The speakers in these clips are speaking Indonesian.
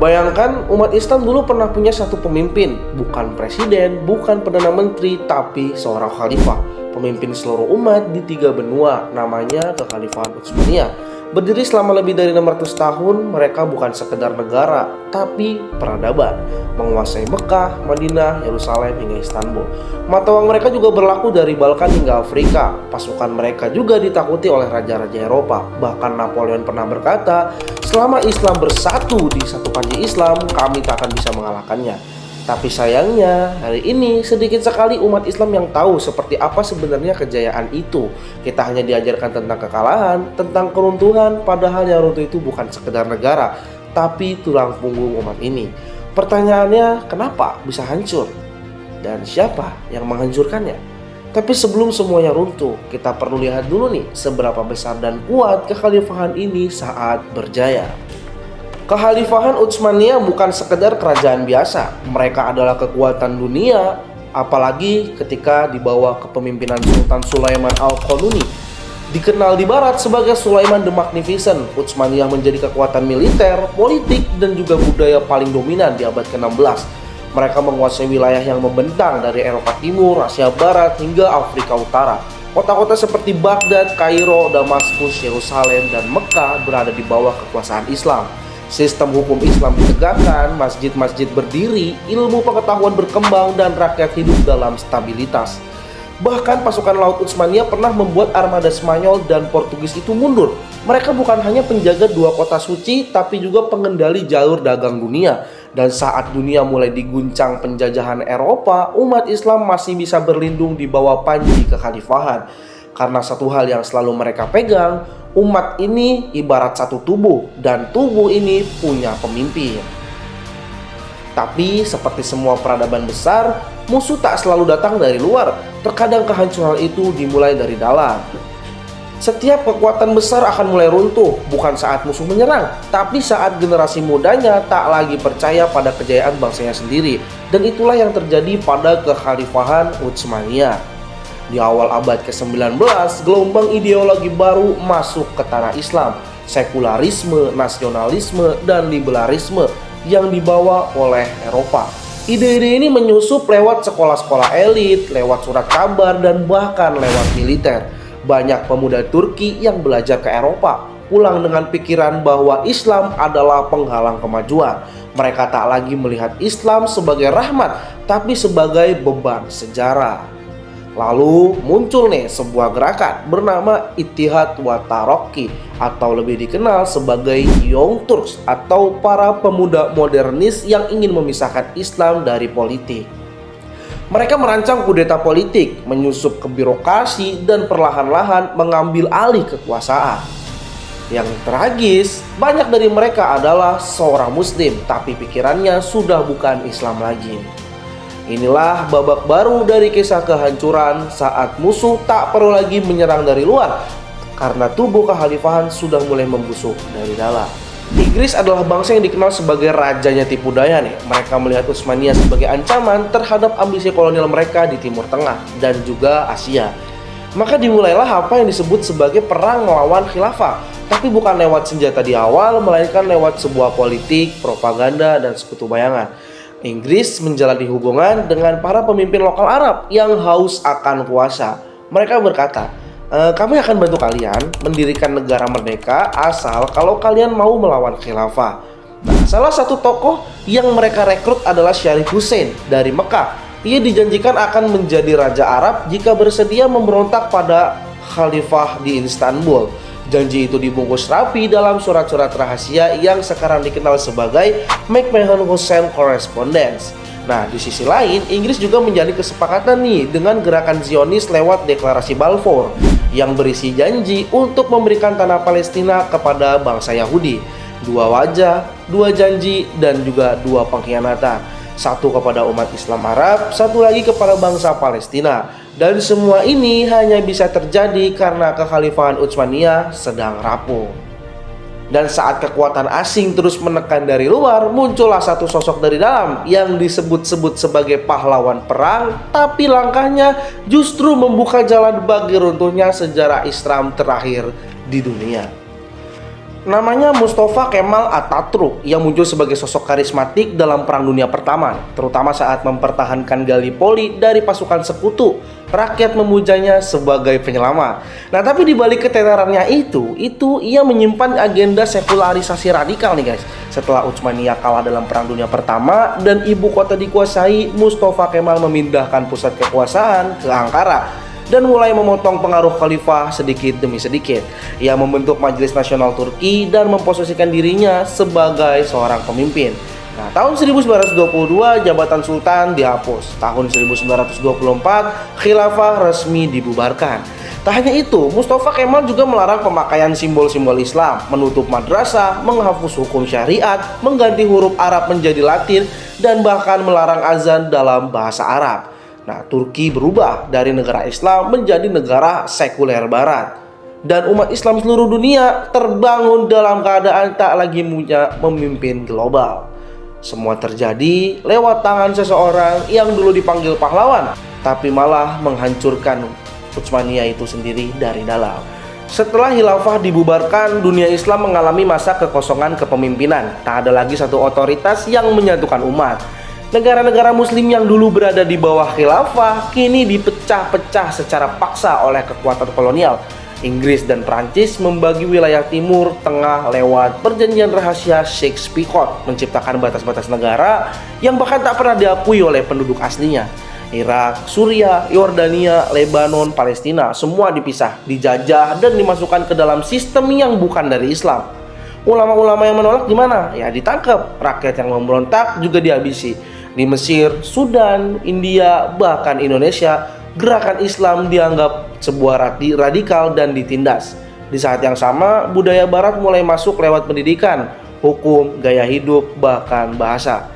Bayangkan umat Islam dulu pernah punya satu pemimpin, bukan presiden, bukan perdana menteri, tapi seorang khalifah, pemimpin seluruh umat di 3 benua, namanya Kekhalifahan Utsmaniyah. Berdiri selama lebih dari 600 tahun, mereka bukan sekedar negara, tapi peradaban, menguasai Mekah, Madinah, Yerusalem hingga Istanbul. Mata uang mereka juga berlaku dari Balkan hingga Afrika. Pasukan mereka juga ditakuti oleh raja-raja Eropa. Bahkan Napoleon pernah berkata, selama Islam bersatu di satu panji Islam, kami tak akan bisa mengalahkannya. Tapi sayangnya, hari ini sedikit sekali umat Islam yang tahu seperti apa sebenarnya kejayaan itu. Kita hanya diajarkan tentang kekalahan, tentang keruntuhan, padahal yang runtuh itu bukan sekedar negara, tapi tulang punggung umat ini. Pertanyaannya, kenapa bisa hancur? Dan siapa yang menghancurkannya? Tapi sebelum semuanya runtuh, kita perlu lihat dulu nih seberapa besar dan kuat kekhalifahan ini saat berjaya. Kekhalifahan Utsmaniyah bukan sekedar kerajaan biasa. Mereka adalah kekuatan dunia, apalagi ketika di bawah kepemimpinan Sultan Sulaiman Al-Qanuni. Dikenal di barat sebagai Sulaiman the Magnificent, Utsmaniyah menjadi kekuatan militer, politik, dan juga budaya paling dominan di abad ke-16. Mereka menguasai wilayah yang membentang dari Eropa Timur, Asia Barat, hingga Afrika Utara. Kota-kota seperti Baghdad, Kairo, Damaskus, Yerusalem, dan Mekah berada di bawah kekuasaan Islam. Sistem hukum Islam ditegakkan, masjid-masjid berdiri, ilmu pengetahuan berkembang, dan rakyat hidup dalam stabilitas. Bahkan pasukan laut Utsmaniyah pernah membuat armada Spanyol dan Portugis itu mundur. Mereka bukan hanya penjaga 2 kota suci, tapi juga pengendali jalur dagang dunia. Dan saat dunia mulai diguncang penjajahan Eropa, umat Islam masih bisa berlindung di bawah panji kekhalifahan. Karena satu hal yang selalu mereka pegang, umat ini ibarat satu tubuh, dan tubuh ini punya pemimpin. Tapi seperti semua peradaban besar, musuh tak selalu datang dari luar. Terkadang kehancuran itu dimulai dari dalam. Setiap kekuatan besar akan mulai runtuh, bukan saat musuh menyerang, tapi saat generasi mudanya tak lagi percaya pada kejayaan bangsanya sendiri. Dan itulah yang terjadi pada kekhalifahan Utsmaniyah. Di awal abad ke-19, gelombang ideologi baru masuk ke tanah Islam. Sekularisme, nasionalisme, dan liberalisme yang dibawa oleh Eropa. Ide-ide ini menyusup lewat sekolah-sekolah elit, lewat surat kabar, dan bahkan lewat militer. Banyak pemuda Turki yang belajar ke Eropa, pulang dengan pikiran bahwa Islam adalah penghalang kemajuan. Mereka tak lagi melihat Islam sebagai rahmat, tapi sebagai beban sejarah. Lalu muncul nih sebuah gerakan bernama Ittihad wa Taraqi, atau lebih dikenal sebagai Young Turks, atau para pemuda modernis yang ingin memisahkan Islam dari politik. Mereka merancang kudeta politik, menyusup ke birokrasi, dan perlahan-lahan mengambil alih kekuasaan. Yang tragis, banyak dari mereka adalah seorang muslim, tapi pikirannya sudah bukan Islam lagi. Inilah babak baru dari kisah kehancuran saat musuh tak perlu lagi menyerang dari luar, karena tubuh kekhalifahan sudah mulai membusuk dari dalam. Inggris adalah bangsa yang dikenal sebagai rajanya tipu daya nih. Mereka melihat Utsmaniyah sebagai ancaman terhadap ambisi kolonial mereka di Timur Tengah dan juga Asia. Maka dimulailah apa yang disebut sebagai perang melawan khilafah, tapi bukan lewat senjata di awal, melainkan lewat sebuah politik, propaganda, dan sekutu bayangan. Inggris menjalani hubungan dengan para pemimpin lokal Arab yang haus akan kuasa. Mereka berkata, kami akan bantu kalian mendirikan negara merdeka asal kalau kalian mau melawan khilafah. Nah, salah satu tokoh yang mereka rekrut adalah Syarif Hussein dari Mekah. Ia dijanjikan akan menjadi raja Arab jika bersedia memberontak pada khalifah di Istanbul. Janji itu dibungkus rapi dalam surat-surat rahasia yang sekarang dikenal sebagai McMahon-Hussein Correspondence. Nah, di sisi lain, Inggris juga menjalin kesepakatan nih dengan gerakan Zionis lewat deklarasi Balfour yang berisi janji untuk memberikan tanah Palestina kepada bangsa Yahudi. 2 wajah, 2 janji, dan juga 2 pengkhianatan. Satu kepada umat Islam Arab, satu lagi kepada bangsa Palestina. Dan semua ini hanya bisa terjadi karena kekhalifahan Utsmaniyah sedang rapuh. Dan saat kekuatan asing terus menekan dari luar, muncullah satu sosok dari dalam yang disebut-sebut sebagai pahlawan perang, tapi langkahnya justru membuka jalan bagi runtuhnya sejarah Islam terakhir di dunia. Namanya Mustafa Kemal Atatürk yang muncul sebagai sosok karismatik dalam Perang Dunia Pertama, terutama saat mempertahankan Gallipoli dari pasukan sekutu. Rakyat memujanya sebagai penyelamat. Nah, tapi di balik ketenarannya itu ia menyimpan agenda sekularisasi radikal nih guys. Setelah Utsmaniyah kalah dalam Perang Dunia Pertama dan ibu kota dikuasai, Mustafa Kemal memindahkan pusat kekuasaan ke Ankara dan mulai memotong pengaruh khalifah sedikit demi sedikit. Ia membentuk Majelis Nasional Turki dan memposisikan dirinya sebagai seorang pemimpin. Nah, tahun 1922 jabatan sultan dihapus. Tahun 1924 khilafah resmi dibubarkan. Tak hanya itu, Mustafa Kemal juga melarang pemakaian simbol-simbol Islam, menutup madrasah, menghapus hukum syariat, mengganti huruf Arab menjadi Latin, dan bahkan melarang azan dalam bahasa Arab. Nah, Turki berubah dari negara Islam menjadi negara sekuler barat. Dan umat Islam seluruh dunia terbangun dalam keadaan tak lagi punya pemimpin global. Semua terjadi lewat tangan seseorang yang dulu dipanggil pahlawan, tapi malah menghancurkan Utsmaniyah itu sendiri dari dalam. Setelah khilafah dibubarkan, dunia Islam mengalami masa kekosongan kepemimpinan. Tak ada lagi satu otoritas yang menyatukan umat. Negara-negara muslim yang dulu berada di bawah khilafah kini dipecah-pecah secara paksa oleh kekuatan kolonial. Inggris dan Prancis membagi wilayah timur tengah lewat perjanjian rahasia Sykes-Picot, menciptakan batas-batas negara yang bahkan tak pernah diakui oleh penduduk aslinya. Irak, Suriah, Yordania, Lebanon, Palestina semua dipisah, dijajah dan dimasukkan ke dalam sistem yang bukan dari Islam. Ulama-ulama yang menolak gimana? Ya ditangkap. Rakyat yang memberontak juga dihabisi. Di Mesir, Sudan, India, bahkan Indonesia, gerakan Islam dianggap sebuah radikal dan ditindas. Di saat yang sama, budaya barat mulai masuk lewat pendidikan, hukum, gaya hidup, bahkan bahasa.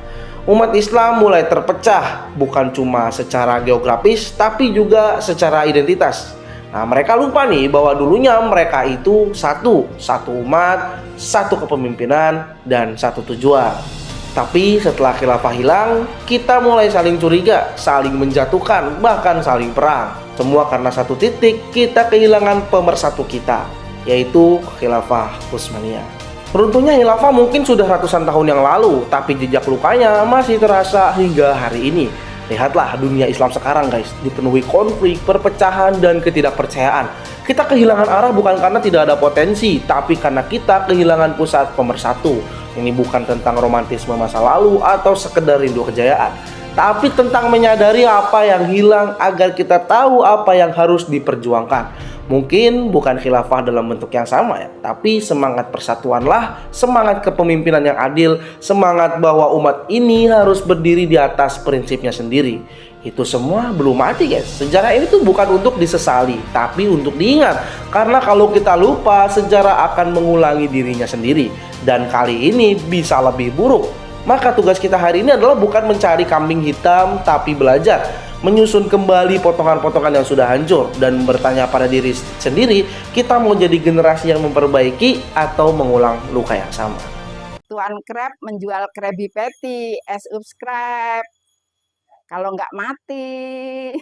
Umat Islam mulai terpecah, bukan cuma secara geografis, tapi juga secara identitas. Nah, mereka lupa nih bahwa dulunya mereka itu satu umat, satu kepemimpinan, dan satu tujuan. Tapi setelah khilafah hilang, kita mulai saling curiga, saling menjatuhkan, bahkan saling perang. Semua karena satu titik, kita kehilangan pemersatu kita, yaitu khilafah Utsmaniyah. Runtuhnya khilafah mungkin sudah ratusan tahun yang lalu, tapi jejak lukanya masih terasa hingga hari ini. Lihatlah dunia Islam sekarang guys, dipenuhi konflik, perpecahan, dan ketidakpercayaan. Kita kehilangan arah bukan karena tidak ada potensi, tapi karena kita kehilangan pusat pemersatu. Ini bukan tentang romantisme masa lalu atau sekedar rindu kejayaan, tapi tentang menyadari apa yang hilang agar kita tahu apa yang harus diperjuangkan. Mungkin bukan khilafah dalam bentuk yang sama ya, tapi semangat persatuanlah, semangat kepemimpinan yang adil, semangat bahwa umat ini harus berdiri di atas prinsipnya sendiri. Itu semua belum mati guys. Sejarah ini tuh bukan untuk disesali, tapi untuk diingat. Karena kalau kita lupa, sejarah akan mengulangi dirinya sendiri. Dan kali ini bisa lebih buruk. Maka tugas kita hari ini adalah bukan mencari kambing hitam, tapi belajar menyusun kembali potongan-potongan yang sudah hancur dan bertanya pada diri sendiri, kita mau jadi generasi yang memperbaiki atau mengulang luka yang sama. Tuan Krab menjual Krabby Patty, subscribe kalau nggak mati.